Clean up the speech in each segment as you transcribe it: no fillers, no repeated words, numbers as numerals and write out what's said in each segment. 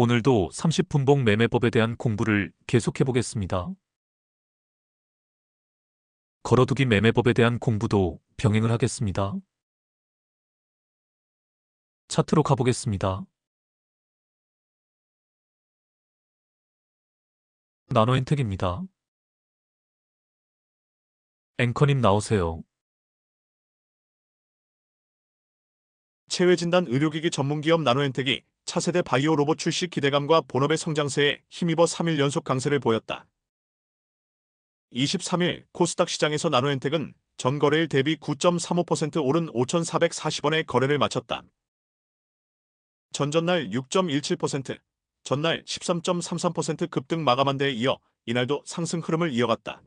오늘도 30분봉 매매법에 대한 공부를 계속해 보겠습니다. 걸어두기 매매법에 대한 공부도 병행을 하겠습니다. 차트로 가보겠습니다. 나노엔텍입니다. 앵커님 나오세요. 체외진단 의료기기 전문기업 나노엔텍이 차세대 바이오 로봇 출시 기대감과 본업의 성장세에 힘입어 3일 연속 강세를 보였다. 23일 코스닥 시장에서 나노엔텍은 전 거래일 대비 9.35% 오른 5,440원에 거래를 마쳤다. 전전날 6.17%, 전날 13.33% 급등 마감한 데에 이어 이날도 상승 흐름을 이어갔다.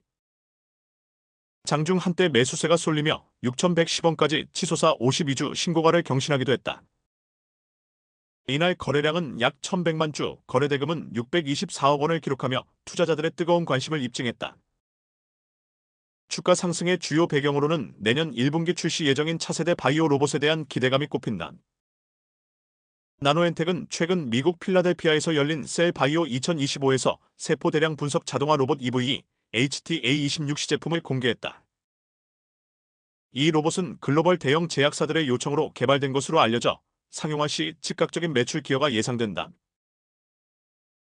장중 한때 매수세가 쏠리며 6,110원까지 치솟아 52주 신고가를 경신하기도 했다. 이날 거래량은 약 1,100만 주, 거래대금은 624억 원을 기록하며 투자자들의 뜨거운 관심을 입증했다. 주가 상승의 주요 배경으로는 내년 1분기 출시 예정인 차세대 바이오 로봇에 대한 기대감이 꼽힌다. 나노엔텍은 최근 미국 필라델피아에서 열린 셀 바이오 2025에서 세포 대량 분석 자동화 로봇 EVE HTA26 시제품을 공개했다. 이 로봇은 글로벌 대형 제약사들의 요청으로 개발된 것으로 알려져 상용화 시 즉각적인 매출 기여가 예상된다.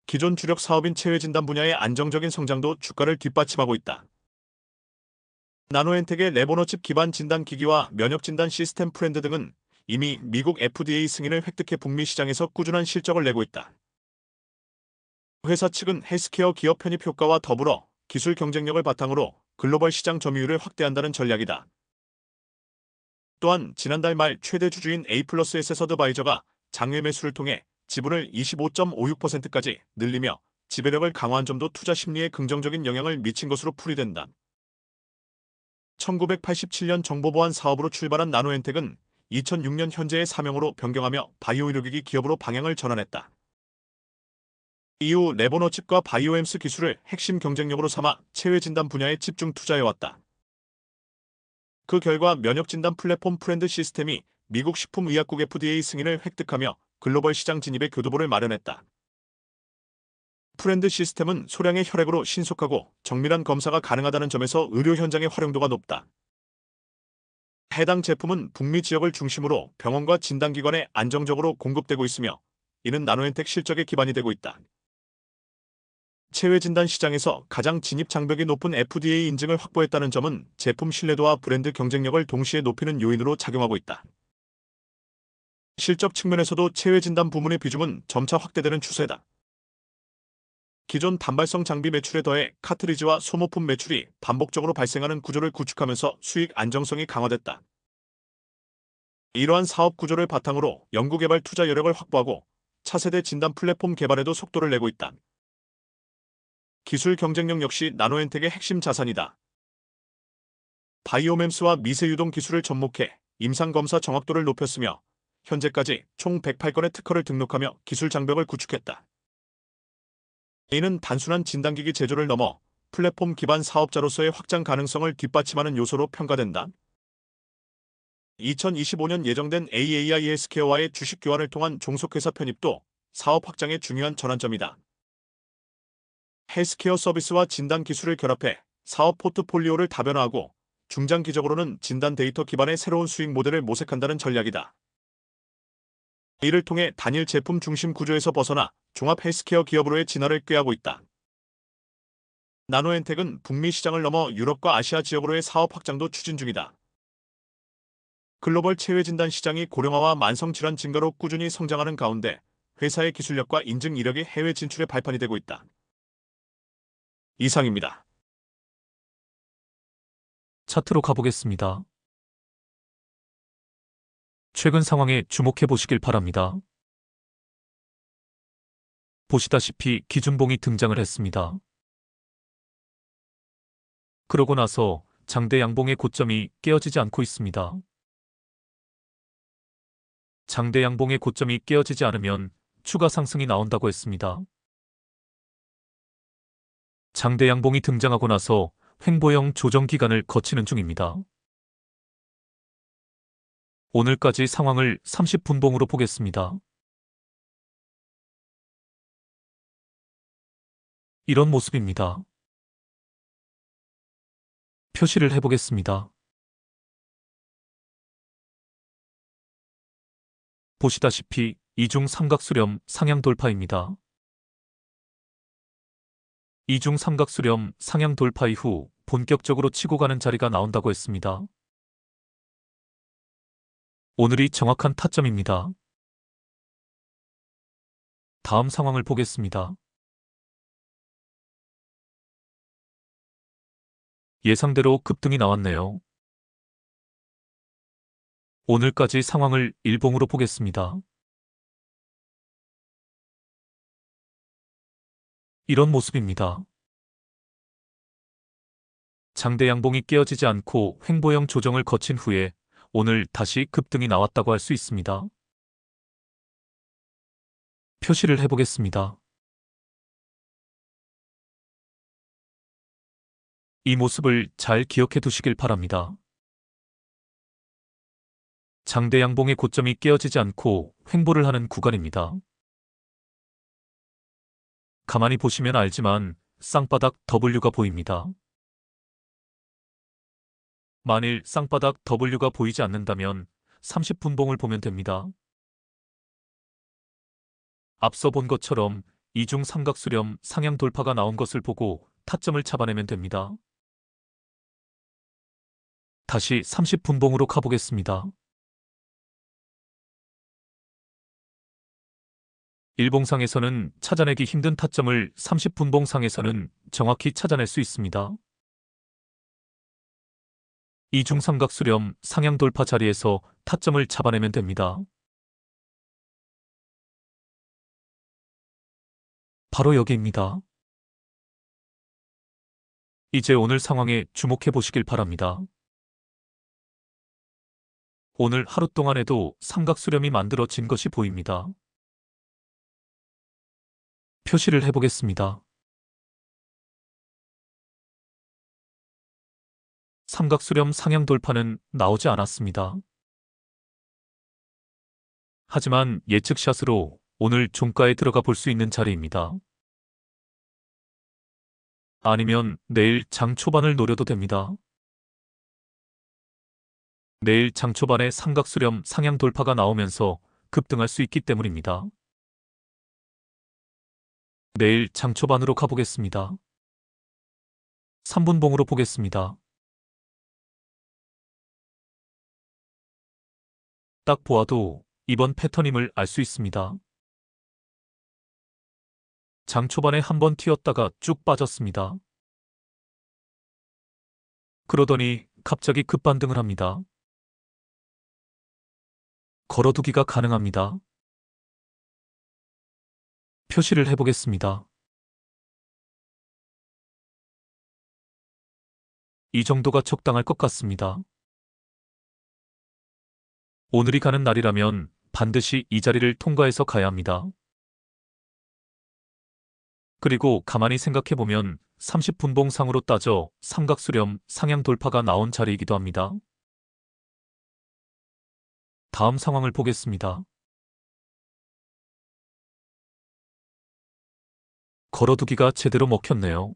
기존 주력 사업인 체외진단 분야의 안정적인 성장도 주가를 뒷받침하고 있다. 나노엔텍의 레보노칩 기반 진단 기기와 면역 진단 시스템 프렌드 등은 이미 미국 FDA 승인을 획득해 북미 시장에서 꾸준한 실적을 내고 있다. 회사 측은 헬스케어 기업 편입 효과와 더불어 기술 경쟁력을 바탕으로 글로벌 시장 점유율을 확대한다는 전략이다. 또한 지난달 말 최대 주주인 A+S서드바이저가 장외 매수를 통해 지분을 25.56%까지 늘리며 지배력을 강화한 점도 투자 심리에 긍정적인 영향을 미친 것으로 풀이된다. 1987년 정보보안 사업으로 출발한 나노엔텍은 2006년 현재의 사명으로 변경하며 바이오 의료기기 기업으로 방향을 전환했다. 이후 레보노칩과 바이오엠스 기술을 핵심 경쟁력으로 삼아 체외진단 분야에 집중 투자해왔다. 그 결과 면역진단 플랫폼 프렌드 시스템이 미국 식품의약국 FDA 승인을 획득하며 글로벌 시장 진입의 교두보를 마련했다. 프렌드 시스템은 소량의 혈액으로 신속하고 정밀한 검사가 가능하다는 점에서 의료 현장의 활용도가 높다. 해당 제품은 북미 지역을 중심으로 병원과 진단기관에 안정적으로 공급되고 있으며 이는 나노엔텍 실적의 기반이 되고 있다. 체외진단 시장에서 가장 진입 장벽이 높은 FDA 인증을 확보했다는 점은 제품 신뢰도와 브랜드 경쟁력을 동시에 높이는 요인으로 작용하고 있다. 실적 측면에서도 체외진단 부문의 비중은 점차 확대되는 추세다. 기존 단발성 장비 매출에 더해 카트리지와 소모품 매출이 반복적으로 발생하는 구조를 구축하면서 수익 안정성이 강화됐다. 이러한 사업 구조를 바탕으로 연구개발 투자 여력을 확보하고 차세대 진단 플랫폼 개발에도 속도를 내고 있다. 기술 경쟁력 역시 나노엔텍의 핵심 자산이다. 바이오멤스와 미세유동 기술을 접목해 임상검사 정확도를 높였으며 현재까지 총 108건의 특허를 등록하며 기술 장벽을 구축했다. 이는 단순한 진단기기 제조를 넘어 플랫폼 기반 사업자로서의 확장 가능성을 뒷받침하는 요소로 평가된다. 2025년 예정된 AAI 헬스케어와의 주식 교환을 통한 종속회사 편입도 사업 확장의 중요한 전환점이다. 헬스케어 서비스와 진단 기술을 결합해 사업 포트폴리오를 다변화하고 중장기적으로는 진단 데이터 기반의 새로운 수익 모델을 모색한다는 전략이다. 이를 통해 단일 제품 중심 구조에서 벗어나 종합 헬스케어 기업으로의 진화를 꾀하고 있다. 나노엔텍은 북미 시장을 넘어 유럽과 아시아 지역으로의 사업 확장도 추진 중이다. 글로벌 체외진단 시장이 고령화와 만성질환 증가로 꾸준히 성장하는 가운데 회사의 기술력과 인증 이력이 해외 진출의 발판이 되고 있다. 이상입니다. 차트로 가보겠습니다. 최근 상황에 주목해 보시길 바랍니다. 보시다시피 기준봉이 등장을 했습니다. 그러고 나서 장대 양봉의 고점이 깨어지지 않고 있습니다. 장대 양봉의 고점이 깨어지지 않으면 추가 상승이 나온다고 했습니다. 장대 양봉이 등장하고 나서 횡보형 조정 기간을 거치는 중입니다. 오늘까지 상황을 30분봉으로 보겠습니다. 이런 모습입니다. 표시를 해보겠습니다. 보시다시피 이중 삼각수렴 상향 돌파입니다. 이중 삼각수렴 상향 돌파 이후 본격적으로 치고 가는 자리가 나온다고 했습니다. 오늘이 정확한 타점입니다. 다음 상황을 보겠습니다. 예상대로 급등이 나왔네요. 오늘까지 상황을 일봉으로 보겠습니다. 이런 모습입니다. 장대 양봉이 깨어지지 않고 횡보형 조정을 거친 후에 오늘 다시 급등이 나왔다고 할 수 있습니다. 표시를 해보겠습니다. 이 모습을 잘 기억해 두시길 바랍니다. 장대 양봉의 고점이 깨어지지 않고 횡보를 하는 구간입니다. 가만히 보시면 알지만 쌍바닥 W가 보입니다. 만일 쌍바닥 W가 보이지 않는다면 30분봉을 보면 됩니다. 앞서 본 것처럼 이중 삼각수렴 상향 돌파가 나온 것을 보고 타점을 잡아내면 됩니다. 다시 30분봉으로 가보겠습니다. 일봉상에서는 찾아내기 힘든 타점을 30분봉상에서는 정확히 찾아낼 수 있습니다. 이중 삼각수렴 상향 돌파 자리에서 타점을 잡아내면 됩니다. 바로 여기입니다. 이제 오늘 상황에 주목해 보시길 바랍니다. 오늘 하루 동안에도 삼각수렴이 만들어진 것이 보입니다. 표시를 해보겠습니다. 삼각수렴 상향 돌파는 나오지 않았습니다. 하지만 예측샷으로 오늘 종가에 들어가 볼 수 있는 자리입니다. 아니면 내일 장 초반을 노려도 됩니다. 내일 장 초반에 삼각수렴 상향 돌파가 나오면서 급등할 수 있기 때문입니다. 내일 장 초반으로 가보겠습니다. 3분봉으로 보겠습니다. 딱 보아도 이번 패턴임을 알 수 있습니다. 장 초반에 한번 튀었다가 쭉 빠졌습니다. 그러더니 갑자기 급반등을 합니다. 걸어두기가 가능합니다. 표시를 해보겠습니다. 이 정도가 적당할 것 같습니다. 오늘이 가는 날이라면 반드시 이 자리를 통과해서 가야 합니다. 그리고 가만히 생각해보면 30분봉상으로 따져 삼각수렴 상향 돌파가 나온 자리이기도 합니다. 다음 상황을 보겠습니다. 걸어두기가 제대로 먹혔네요.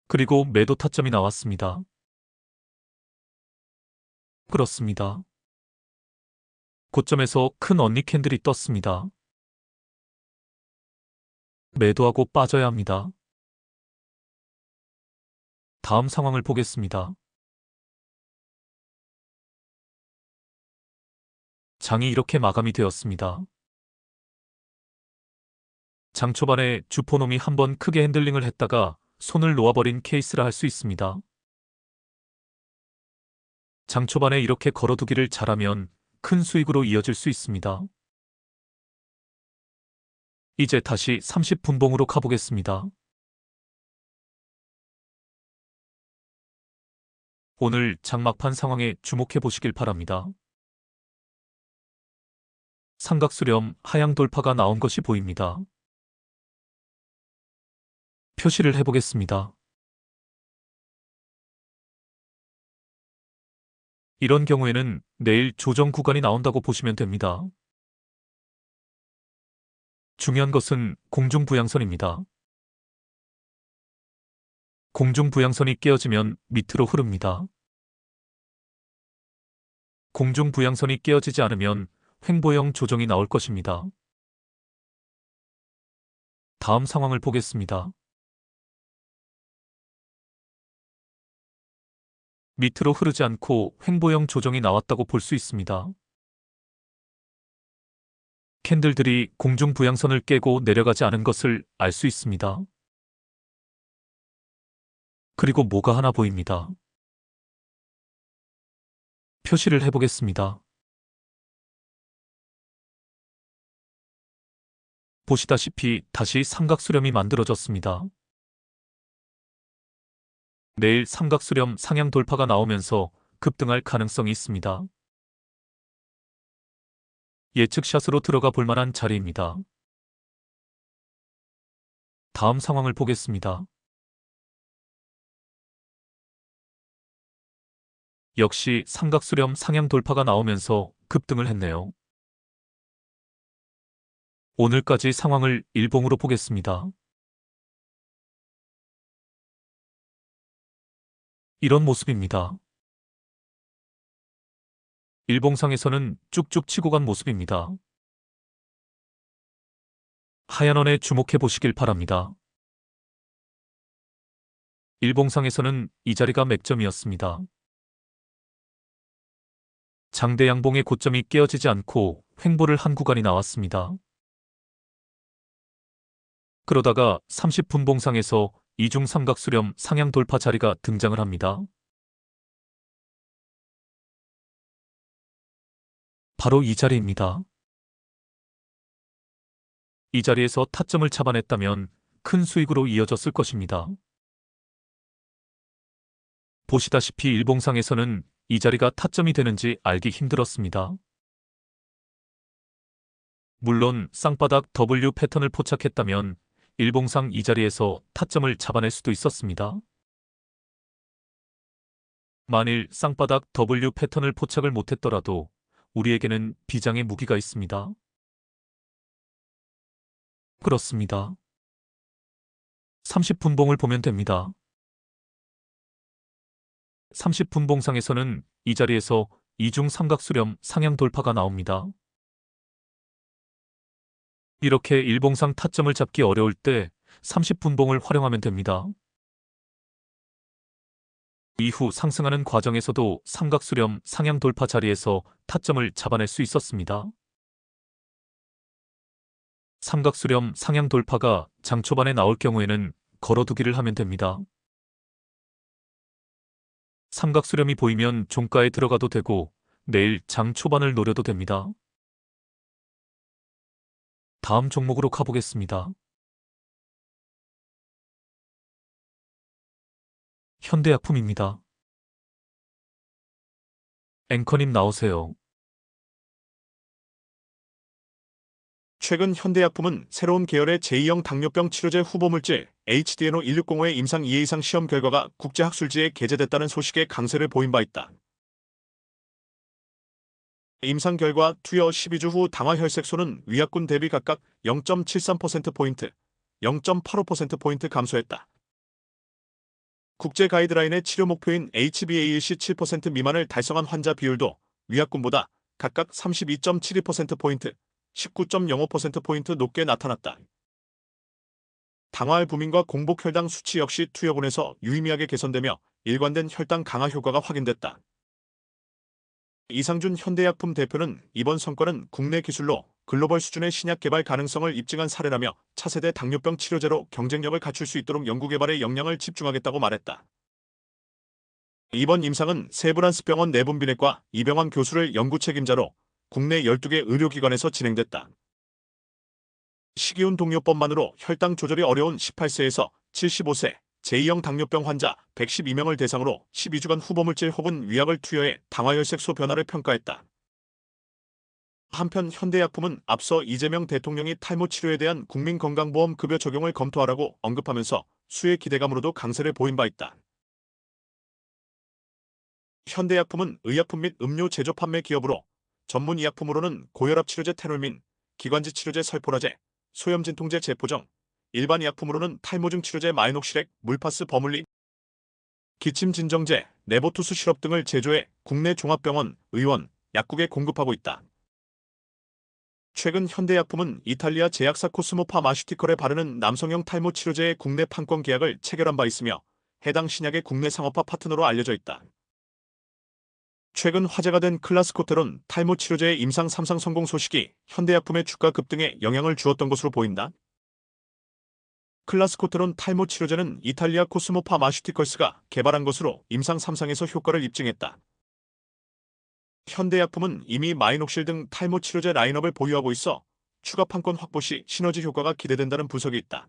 그리고 매도 타점이 나왔습니다. 그렇습니다. 고점에서 큰 언니 캔들이 떴습니다. 매도하고 빠져야 합니다. 다음 상황을 보겠습니다. 장이 이렇게 마감이 되었습니다. 장 초반에 주포놈이 한번 크게 핸들링을 했다가 손을 놓아버린 케이스라 할 수 있습니다. 장 초반에 이렇게 걸어두기를 잘하면 큰 수익으로 이어질 수 있습니다. 이제 다시 30분봉으로 가보겠습니다. 오늘 장막판 상황에 주목해 보시길 바랍니다. 삼각수렴 하향 돌파가 나온 것이 보입니다. 표시를 해보겠습니다. 이런 경우에는 내일 조정 구간이 나온다고 보시면 됩니다. 중요한 것은 공중부양선입니다. 공중부양선이 깨어지면 밑으로 흐릅니다. 공중부양선이 깨어지지 않으면 횡보형 조정이 나올 것입니다. 다음 상황을 보겠습니다. 밑으로 흐르지 않고 횡보형 조정이 나왔다고 볼 수 있습니다. 캔들들이 공중부양선을 깨고 내려가지 않은 것을 알 수 있습니다. 그리고 뭐가 하나 보입니다. 표시를 해보겠습니다. 보시다시피 다시 삼각수렴이 만들어졌습니다. 내일 삼각수렴 상향 돌파가 나오면서 급등할 가능성이 있습니다. 예측샷으로 들어가 볼 만한 자리입니다. 다음 상황을 보겠습니다. 역시 삼각수렴 상향 돌파가 나오면서 급등을 했네요. 오늘까지 상황을 일봉으로 보겠습니다. 이런 모습입니다. 일봉상에서는 쭉쭉 치고 간 모습입니다. 하얀 원에 주목해 보시길 바랍니다. 일봉상에서는 이 자리가 맥점이었습니다. 장대 양봉의 고점이 깨어지지 않고 횡보를 한 구간이 나왔습니다. 그러다가 30분봉상에서 이중 삼각수렴 상향 돌파 자리가 등장을 합니다. 바로 이 자리입니다. 이 자리에서 타점을 잡아냈다면 큰 수익으로 이어졌을 것입니다. 보시다시피 일봉상에서는 이 자리가 타점이 되는지 알기 힘들었습니다. 물론 쌍바닥 W 패턴을 포착했다면 일봉상 이 자리에서 타점을 잡아낼 수도 있었습니다. 만일 쌍바닥 W 패턴을 포착을 못했더라도 우리에게는 비장의 무기가 있습니다. 그렇습니다. 30분봉을 보면 됩니다. 30분봉상에서는 이 자리에서 이중 삼각수렴 상향 돌파가 나옵니다. 이렇게 일봉상 타점을 잡기 어려울 때 30분봉을 활용하면 됩니다. 이후 상승하는 과정에서도 삼각수렴 상향 돌파 자리에서 타점을 잡아낼 수 있었습니다. 삼각수렴 상향 돌파가 장 초반에 나올 경우에는 걸어두기를 하면 됩니다. 삼각수렴이 보이면 종가에 들어가도 되고 내일 장 초반을 노려도 됩니다. 다음 종목으로 가보겠습니다. 현대약품입니다. 앵커님 나오세요. 최근 현대약품은 새로운 계열의 제2형 당뇨병 치료제 후보물질 HDNO160의 임상 2회 이상 시험 결과가 국제학술지에 게재됐다는 소식에 강세를 보인 바 있다. 임상 결과 투여 12주 후 당화혈색소는 위약군 대비 각각 0.73%포인트, 0.85%포인트 감소했다. 국제 가이드라인의 치료 목표인 HbA1c 7% 미만을 달성한 환자 비율도 위약군보다 각각 32.72%포인트, 19.05%포인트 높게 나타났다. 당화알부민과 공복혈당 수치 역시 투여군에서 유의미하게 개선되며 일관된 혈당 강화 효과가 확인됐다. 이상준 현대약품 대표는 이번 성과는 국내 기술로 글로벌 수준의 신약 개발 가능성을 입증한 사례라며 차세대 당뇨병 치료제로 경쟁력을 갖출 수 있도록 연구개발에 역량을 집중하겠다고 말했다. 이번 임상은 세브란스병원 내분비내과 이병환 교수를 연구 책임자로 국내 12개 의료기관에서 진행됐다. 식이온 동요법만으로 혈당 조절이 어려운 18세에서 75세 제2형 당뇨병 환자 112명을 대상으로 12주간 후보물질 혹은 위약을 투여해 당화혈색소 변화를 평가했다. 한편 현대약품은 앞서 이재명 대통령이 탈모 치료에 대한 국민건강보험 급여 적용을 검토하라고 언급하면서 수혜 기대감으로도 강세를 보인 바 있다. 현대약품은 의약품 및 음료 제조 판매 기업으로 전문 의약품으로는 고혈압 치료제 테놀민, 기관지 치료제 설포라제, 소염 진통제 제포정, 일반 약품으로는 탈모증 치료제 마이녹시렉, 물파스 버물린, 기침 진정제, 네보투스 시럽 등을 제조해 국내 종합병원, 의원, 약국에 공급하고 있다. 최근 현대약품은 이탈리아 제약사 코스모 파마슈티컬에 바르는 남성형 탈모 치료제의 국내 판권 계약을 체결한 바 있으며 해당 신약의 국내 상업화 파트너로 알려져 있다. 최근 화제가 된 클라스코테론 탈모 치료제의 임상 3상 성공 소식이 현대약품의 주가 급등에 영향을 주었던 것으로 보인다. 클라스코테론 탈모 치료제는 이탈리아 코스모 파마슈티컬스가 개발한 것으로 임상 3상에서 효과를 입증했다. 현대약품은 이미 마이녹실 등 탈모 치료제 라인업을 보유하고 있어 추가 판권 확보 시 시너지 효과가 기대된다는 분석이 있다.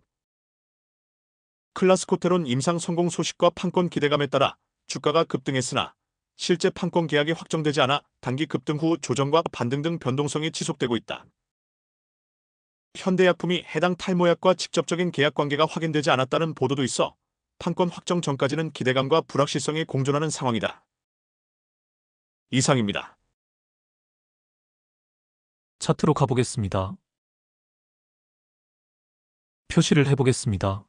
클라스코테론 임상 성공 소식과 판권 기대감에 따라 주가가 급등했으나 실제 판권 계약이 확정되지 않아 단기 급등 후 조정과 반등 등 변동성이 지속되고 있다. 현대약품이 해당 탈모약과 직접적인 계약 관계가 확인되지 않았다는 보도도 있어 판권 확정 전까지는 기대감과 불확실성이 공존하는 상황이다. 이상입니다. 차트로 가보겠습니다. 표시를 해보겠습니다.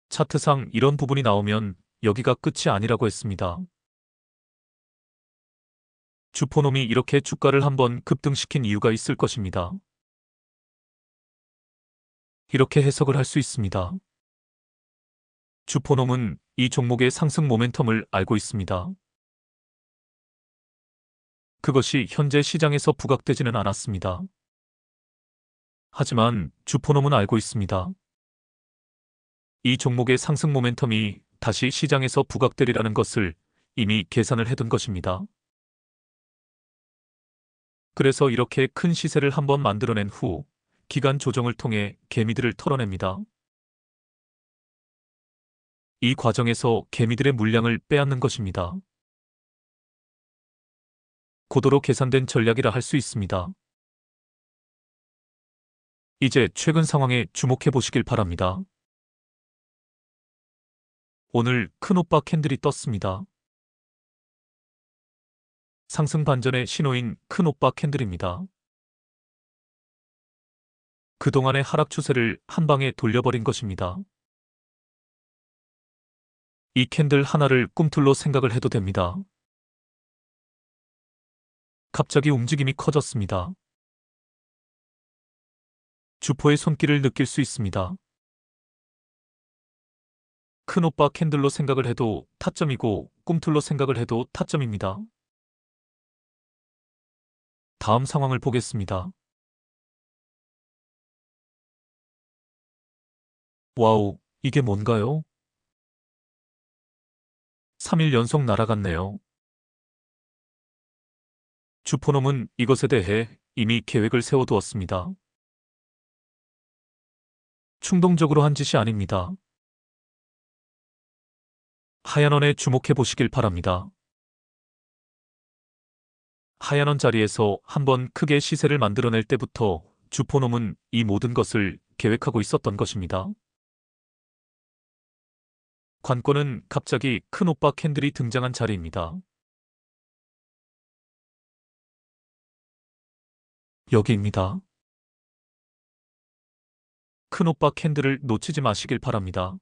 차트상 이런 부분이 나오면 여기가 끝이 아니라고 했습니다. 주포놈이 이렇게 주가를 한번 급등시킨 이유가 있을 것입니다. 이렇게 해석을 할 수 있습니다. 주포놈은 이 종목의 상승 모멘텀을 알고 있습니다. 그것이 현재 시장에서 부각되지는 않았습니다. 하지만 주포놈은 알고 있습니다. 이 종목의 상승 모멘텀이 다시 시장에서 부각되리라는 것을 이미 계산을 해둔 것입니다. 그래서 이렇게 큰 시세를 한번 만들어낸 후 기간 조정을 통해 개미들을 털어냅니다. 이 과정에서 개미들의 물량을 빼앗는 것입니다. 고도로 계산된 전략이라 할 수 있습니다. 이제 최근 상황에 주목해 보시길 바랍니다. 오늘 큰오빠 캔들이 떴습니다. 상승 반전의 신호인 큰오빠 캔들입니다. 그동안의 하락 추세를 한 방에 돌려버린 것입니다. 이 캔들 하나를 꿈틀로 생각을 해도 됩니다. 갑자기 움직임이 커졌습니다. 주포의 손길을 느낄 수 있습니다. 큰오빠 캔들로 생각을 해도 타점이고 꿈틀로 생각을 해도 타점입니다. 다음 상황을 보겠습니다. 와우, 이게 뭔가요? 3일 연속 날아갔네요. 주포놈은 이것에 대해 이미 계획을 세워두었습니다. 충동적으로 한 짓이 아닙니다. 하얀 원에 주목해 보시길 바랍니다. 하얀 원 자리에서 한번 크게 시세를 만들어낼 때부터 주포놈은 이 모든 것을 계획하고 있었던 것입니다. 관건은 갑자기 큰오빠 캔들이 등장한 자리입니다. 여기입니다. 큰오빠 캔들을 놓치지 마시길 바랍니다.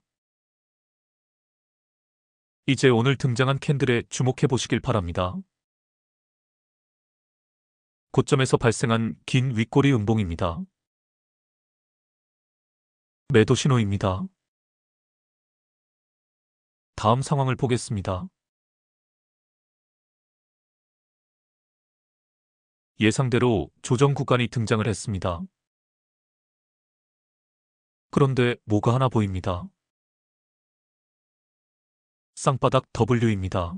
이제 오늘 등장한 캔들에 주목해 보시길 바랍니다. 고점에서 발생한 긴 윗꼬리 음봉입니다. 매도 신호입니다. 다음 상황을 보겠습니다. 예상대로 조정 구간이 등장을 했습니다. 그런데 뭐가 하나 보입니다. 쌍바닥 W입니다.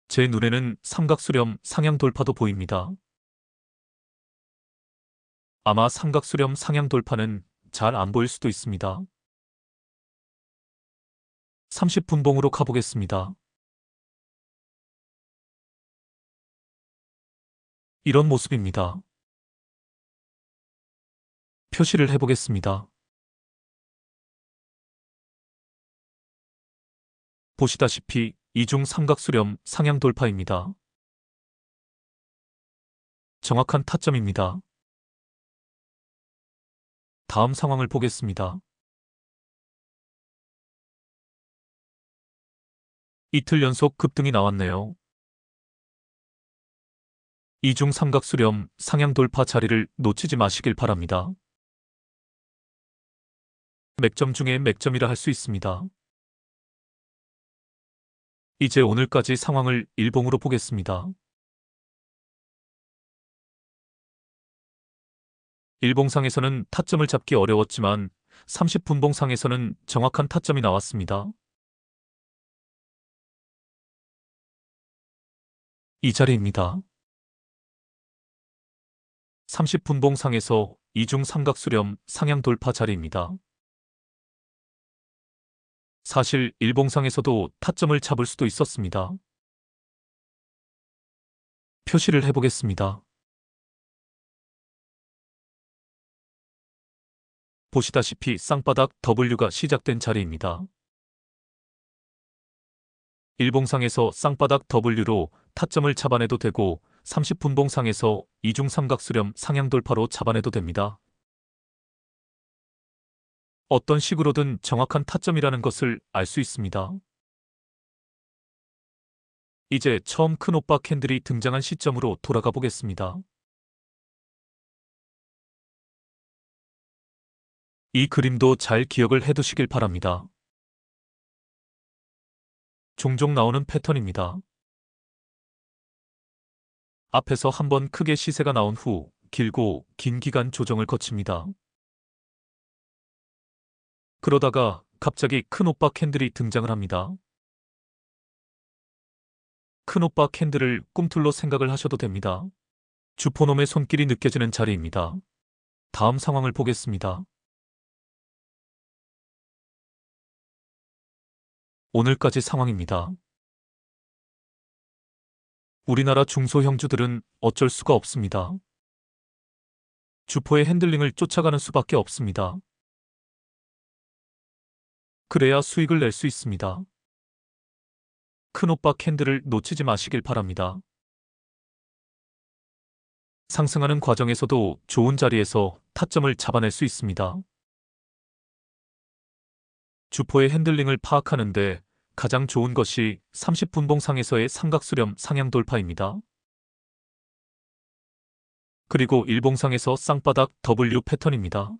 제 눈에는 삼각수렴 상향 돌파도 보입니다. 아마 삼각수렴 상향 돌파는 잘 안 보일 수도 있습니다. 30분봉으로 가보겠습니다. 이런 모습입니다. 표시를 해보겠습니다. 보시다시피 이중 삼각수렴 상향 돌파입니다. 정확한 타점입니다. 다음 상황을 보겠습니다. 이틀 연속 급등이 나왔네요. 이중 삼각수렴 상향 돌파 자리를 놓치지 마시길 바랍니다. 맥점 중에 맥점이라 할 수 있습니다. 이제 오늘까지 상황을 일봉으로 보겠습니다. 일봉상에서는 타점을 잡기 어려웠지만 30분봉상에서는 정확한 타점이 나왔습니다. 이 자리입니다. 30분봉상에서 이중 삼각수렴 상향 돌파 자리입니다. 사실 일봉상에서도 타점을 잡을 수도 있었습니다. 표시를 해보겠습니다. 보시다시피 쌍바닥 W가 시작된 자리입니다. 일봉상에서 쌍바닥 W로 타점을 잡아내도 되고 30분봉상에서 이중 삼각수렴 상향 돌파로 잡아내도 됩니다. 어떤 식으로든 정확한 타점이라는 것을 알 수 있습니다. 이제 처음 큰 오빠 캔들이 등장한 시점으로 돌아가 보겠습니다. 이 그림도 잘 기억을 해두시길 바랍니다. 종종 나오는 패턴입니다. 앞에서 한번 크게 시세가 나온 후 길고 긴 기간 조정을 거칩니다. 그러다가 갑자기 큰 오빠 캔들이 등장을 합니다. 큰 오빠 캔들을 꿈틀로 생각을 하셔도 됩니다. 주포놈의 손길이 느껴지는 자리입니다. 다음 상황을 보겠습니다. 오늘까지 상황입니다. 우리나라 중소형주들은 어쩔 수가 없습니다. 주포의 핸들링을 쫓아가는 수밖에 없습니다. 그래야 수익을 낼 수 있습니다. 큰 오빠 캔들을 놓치지 마시길 바랍니다. 상승하는 과정에서도 좋은 자리에서 타점을 잡아낼 수 있습니다. 주포의 핸들링을 파악하는데 가장 좋은 것이 30분봉상에서의 삼각수렴 상향 돌파입니다. 그리고 일봉상에서 쌍바닥 W 패턴입니다.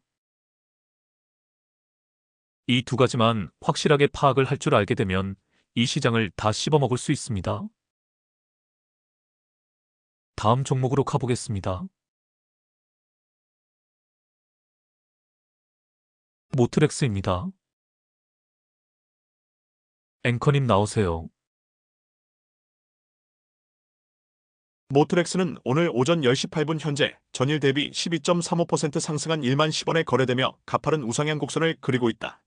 이 두 가지만 확실하게 파악을 할 줄 알게 되면 이 시장을 다 씹어먹을 수 있습니다. 다음 종목으로 가보겠습니다. 모트렉스입니다. 앵커님 나오세요. 모트렉스는 오늘 오전 10시 8분 현재 전일 대비 12.35% 상승한 1만 10원에 거래되며 가파른 우상향 곡선을 그리고 있다.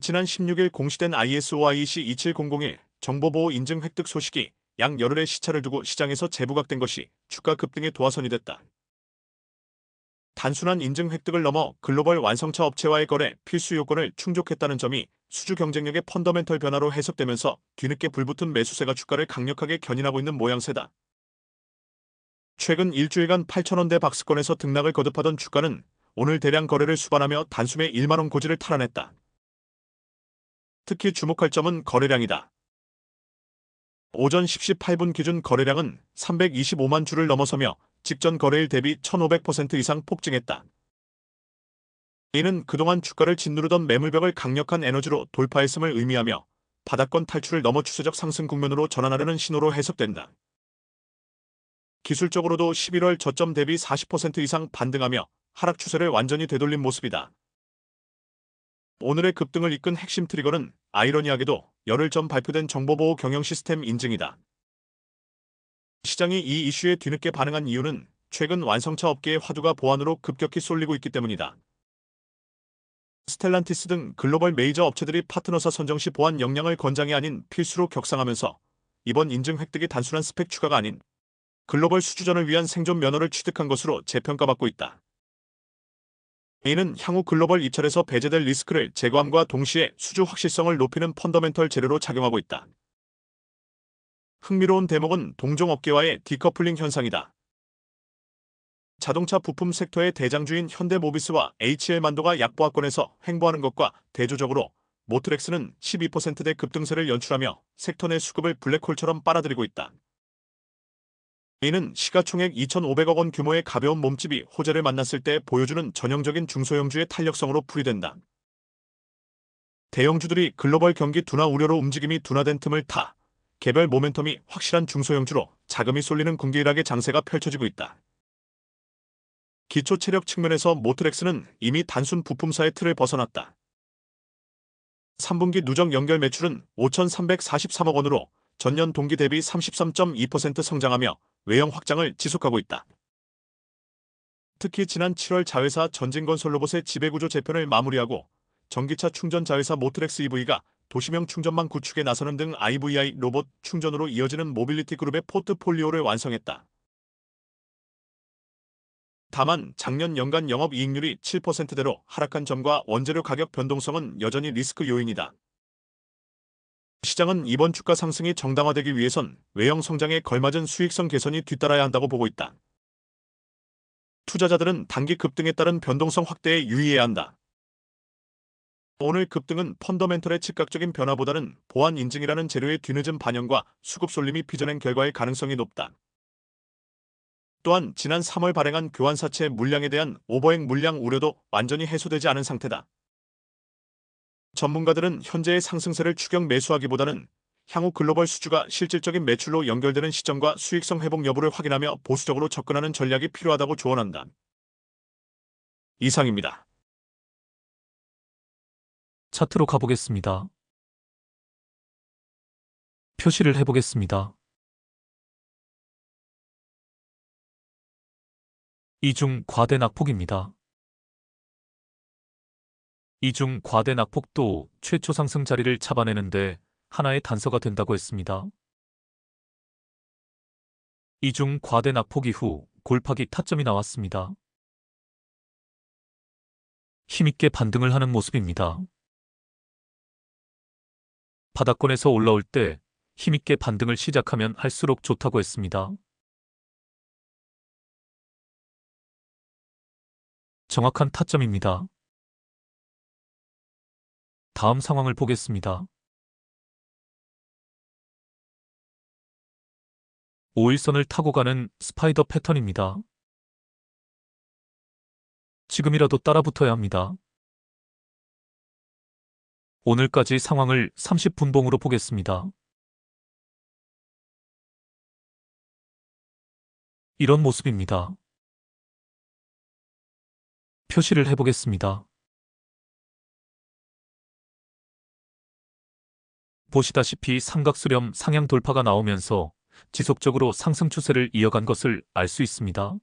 지난 16일 공시된 ISO-IEC 27001 정보보호 인증 획득 소식이 양 열흘의 시차를 두고 시장에서 재부각된 것이 주가 급등의 도화선이 됐다. 단순한 인증 획득을 넘어 글로벌 완성차 업체와의 거래 필수 요건을 충족했다는 점이 수주 경쟁력의 펀더멘털 변화로 해석되면서 뒤늦게 불붙은 매수세가 주가를 강력하게 견인하고 있는 모양새다. 최근 일주일간 8,000원대 박스권에서 등락을 거듭하던 주가는 오늘 대량 거래를 수반하며 단숨에 1만원 고지를 탈환했다. 특히 주목할 점은 거래량이다. 오전 10시 8분 기준 거래량은 325만 주를 넘어서며 직전 거래일 대비 1,500% 이상 폭증했다. 이는 그동안 주가를 짓누르던 매물벽을 강력한 에너지로 돌파했음을 의미하며 바닥권 탈출을 넘어 추세적 상승 국면으로 전환하려는 신호로 해석된다. 기술적으로도 11월 저점 대비 40% 이상 반등하며 하락 추세를 완전히 되돌린 모습이다. 오늘의 급등을 이끈 핵심 트리거는 아이러니하게도 열흘 전 발표된 정보보호 경영 시스템 인증이다. 시장이 이 이슈에 뒤늦게 반응한 이유는 최근 완성차 업계의 화두가 보안으로 급격히 쏠리고 있기 때문이다. 스텔란티스 등 글로벌 메이저 업체들이 파트너사 선정 시 보안 역량을 권장이 아닌 필수로 격상하면서 이번 인증 획득이 단순한 스펙 추가가 아닌 글로벌 수주전을 위한 생존 면허를 취득한 것으로 재평가받고 있다. 이는 향후 글로벌 입찰에서 배제될 리스크를 제거함과 동시에 수주 확실성을 높이는 펀더멘털 재료로 작용하고 있다. 흥미로운 대목은 동종업계와의 디커플링 현상이다. 자동차 부품 섹터의 대장주인 현대모비스와 HL만도가 약보합권에서 횡보하는 것과 대조적으로 모트렉스는 12%대 급등세를 연출하며 섹터 내 수급을 블랙홀처럼 빨아들이고 있다. 이는 시가총액 2,500억 원 규모의 가벼운 몸집이 호재를 만났을 때 보여주는 전형적인 중소형주의 탄력성으로 풀이된다. 대형주들이 글로벌 경기 둔화 우려로 움직임이 둔화된 틈을 타 개별 모멘텀이 확실한 중소형주로 자금이 쏠리는 군기일하게 장세가 펼쳐지고 있다. 기초 체력 측면에서 모트렉스는 이미 단순 부품사의 틀을 벗어났다. 3분기 누적 연결 매출은 5,343억 원으로 전년 동기 대비 33.2% 성장하며 외형 확장을 지속하고 있다. 특히 지난 7월 자회사 전진건설로봇의 지배구조 재편을 마무리하고 전기차 충전 자회사 모트렉스 EV가 도시명 충전망 구축에 나서는 등 IVI 로봇 충전으로 이어지는 모빌리티 그룹의 포트폴리오를 완성했다. 다만 작년 연간 영업이익률이 7%대로 하락한 점과 원재료 가격 변동성은 여전히 리스크 요인이다. 시장은 이번 주가 상승이 정당화되기 위해선 외형 성장에 걸맞은 수익성 개선이 뒤따라야 한다고 보고 있다. 투자자들은 단기 급등에 따른 변동성 확대에 유의해야 한다. 오늘 급등은 펀더멘털의 즉각적인 변화보다는 보안 인증이라는 재료의 뒤늦은 반영과 수급 쏠림이 빚어낸 결과일 가능성이 높다. 또한 지난 3월 발행한 교환사채 물량에 대한 오버행 물량 우려도 완전히 해소되지 않은 상태다. 전문가들은 현재의 상승세를 추격 매수하기보다는 향후 글로벌 수주가 실질적인 매출로 연결되는 시점과 수익성 회복 여부를 확인하며 보수적으로 접근하는 전략이 필요하다고 조언한다. 이상입니다. 차트로 가보겠습니다. 표시를 해보겠습니다. 이중 과대 낙폭입니다. 이중 과대 낙폭도 최초 상승 자리를 잡아내는데 하나의 단서가 된다고 했습니다. 이중 과대 낙폭 이후 골파기 타점이 나왔습니다. 힘있게 반등을 하는 모습입니다. 바닥권에서 올라올 때 힘있게 반등을 시작하면 할수록 좋다고 했습니다. 정확한 타점입니다. 다음 상황을 보겠습니다. 5일선을 타고 가는 스파이더 패턴입니다. 지금이라도 따라붙어야 합니다. 오늘까지 상황을 30분봉으로 보겠습니다. 이런 모습입니다. 표시를 해보겠습니다. 보시다시피 삼각수렴 상향 돌파가 나오면서 지속적으로 상승 추세를 이어간 것을 알 수 있습니다.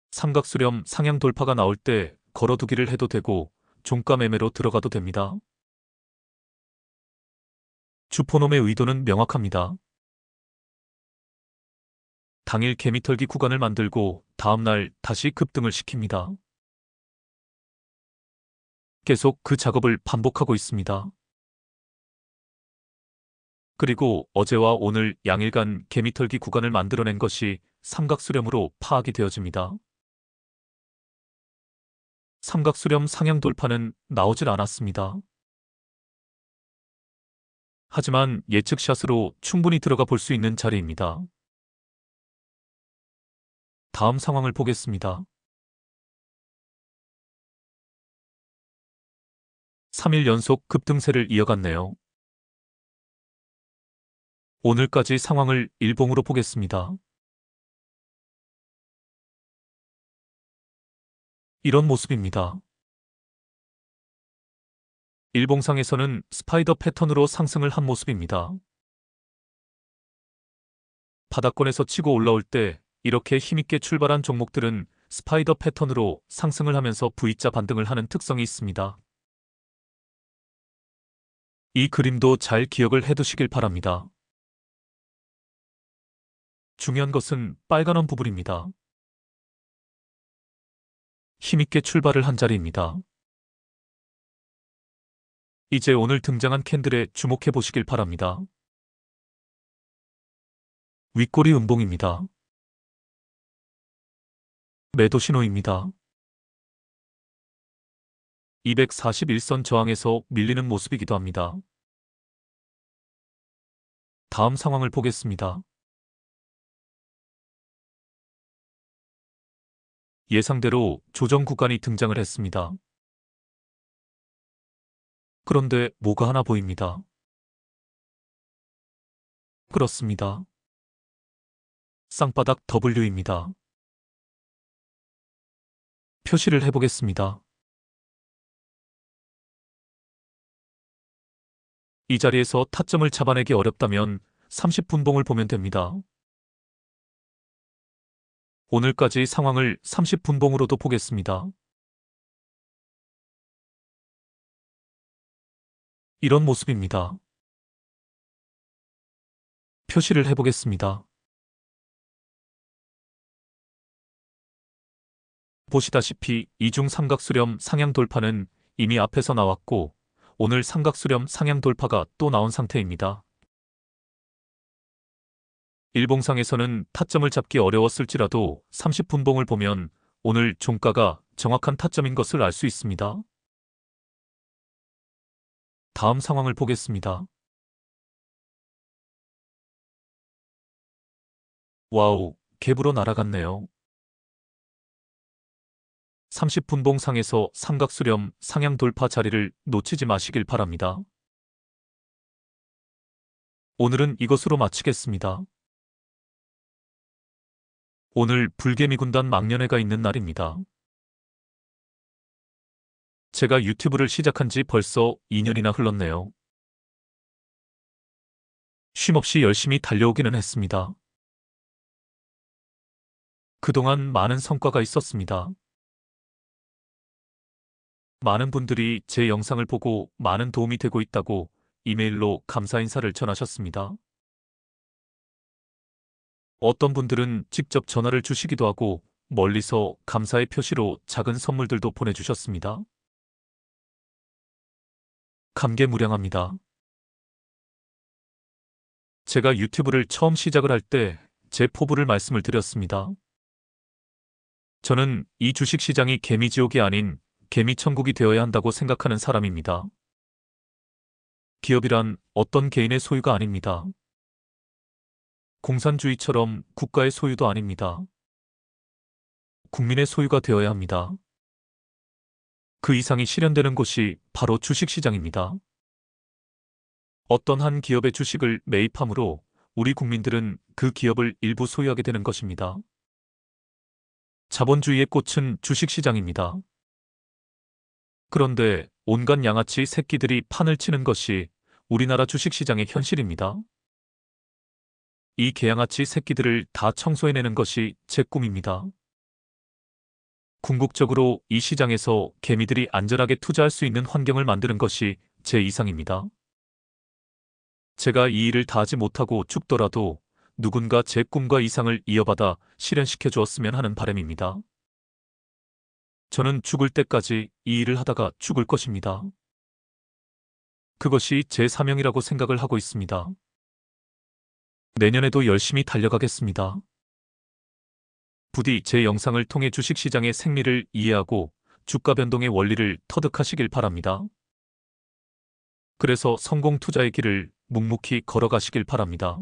삼각수렴 상향 돌파가 나올 때 걸어두기를 해도 되고 종가 매매로 들어가도 됩니다. 주포놈의 의도는 명확합니다. 당일 개미털기 구간을 만들고 다음날 다시 급등을 시킵니다. 계속 그 작업을 반복하고 있습니다. 그리고 어제와 오늘 양일간 개미털기 구간을 만들어낸 것이 삼각수렴으로 파악이 되어집니다. 삼각수렴 상향 돌파는 나오질 않았습니다. 하지만 예측샷으로 충분히 들어가 볼 수 있는 자리입니다. 다음 상황을 보겠습니다. 3일 연속 급등세를 이어갔네요. 오늘까지 상황을 일봉으로 보겠습니다. 이런 모습입니다. 일봉상에서는 스파이더 패턴으로 상승을 한 모습입니다. 바닥권에서 치고 올라올 때 이렇게 힘있게 출발한 종목들은 스파이더 패턴으로 상승을 하면서 V자 반등을 하는 특성이 있습니다. 이 그림도 잘 기억을 해두시길 바랍니다. 중요한 것은 빨간원 부분입니다. 힘있게 출발을 한 자리입니다. 이제 오늘 등장한 캔들에 주목해 보시길 바랍니다. 윗꼬리 음봉입니다. 매도 신호입니다. 241선 저항에서 밀리는 모습이기도 합니다. 다음 상황을 보겠습니다. 예상대로 조정 구간이 등장을 했습니다. 그런데 뭐가 하나 보입니다. 그렇습니다. 쌍바닥 W입니다. 표시를 해보겠습니다. 이 자리에서 타점을 잡아내기 어렵다면 30분봉을 보면 됩니다. 오늘까지 상황을 30분봉으로도 보겠습니다. 이런 모습입니다. 표시를 해보겠습니다. 보시다시피 이중 삼각수렴 상향 돌파는 이미 앞에서 나왔고 오늘 삼각수렴 상향 돌파가 또 나온 상태입니다. 일봉상에서는 타점을 잡기 어려웠을지라도 30분봉을 보면 오늘 종가가 정확한 타점인 것을 알 수 있습니다. 다음 상황을 보겠습니다. 와우, 갭으로 날아갔네요. 30분봉 상에서 삼각수렴 상향 돌파 자리를 놓치지 마시길 바랍니다. 오늘은 이것으로 마치겠습니다. 오늘 불개미 군단 막년회가 있는 날입니다. 제가 유튜브를 시작한 지 벌써 2년이나 흘렀네요. 쉼없이 열심히 달려오기는 했습니다. 그동안 많은 성과가 있었습니다. 많은 분들이 제 영상을 보고 많은 도움이 되고 있다고 이메일로 감사 인사를 전하셨습니다. 어떤 분들은 직접 전화를 주시기도 하고 멀리서 감사의 표시로 작은 선물들도 보내주셨습니다. 감개무량합니다. 제가 유튜브를 처음 시작을 할 때 제 포부를 말씀을 드렸습니다. 저는 이 주식시장이 개미지옥이 아닌 개미천국이 되어야 한다고 생각하는 사람입니다. 기업이란 어떤 개인의 소유가 아닙니다. 공산주의처럼 국가의 소유도 아닙니다. 국민의 소유가 되어야 합니다. 그 이상이 실현되는 곳이 바로 주식시장입니다. 어떤 한 기업의 주식을 매입함으로 우리 국민들은 그 기업을 일부 소유하게 되는 것입니다. 자본주의의 꽃은 주식시장입니다. 그런데 온갖 양아치 새끼들이 판을 치는 것이 우리나라 주식시장의 현실입니다. 이 개양아치 새끼들을 다 청소해내는 것이 제 꿈입니다. 궁극적으로 이 시장에서 개미들이 안전하게 투자할 수 있는 환경을 만드는 것이 제 이상입니다. 제가 이 일을 다 하지 못하고 죽더라도 누군가 제 꿈과 이상을 이어받아 실현시켜 주었으면 하는 바람입니다. 저는 죽을 때까지 이 일을 하다가 죽을 것입니다. 그것이 제 사명이라고 생각을 하고 있습니다. 내년에도 열심히 달려가겠습니다. 부디 제 영상을 통해 주식시장의 생리를 이해하고 주가 변동의 원리를 터득하시길 바랍니다. 그래서 성공 투자의 길을 묵묵히 걸어가시길 바랍니다.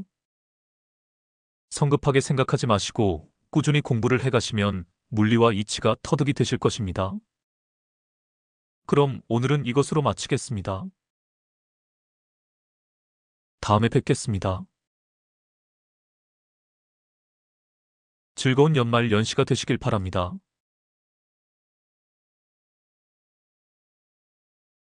성급하게 생각하지 마시고 꾸준히 공부를 해가시면 물리와 이치가 터득이 되실 것입니다. 그럼 오늘은 이것으로 마치겠습니다. 다음에 뵙겠습니다. 즐거운 연말 연시가 되시길 바랍니다.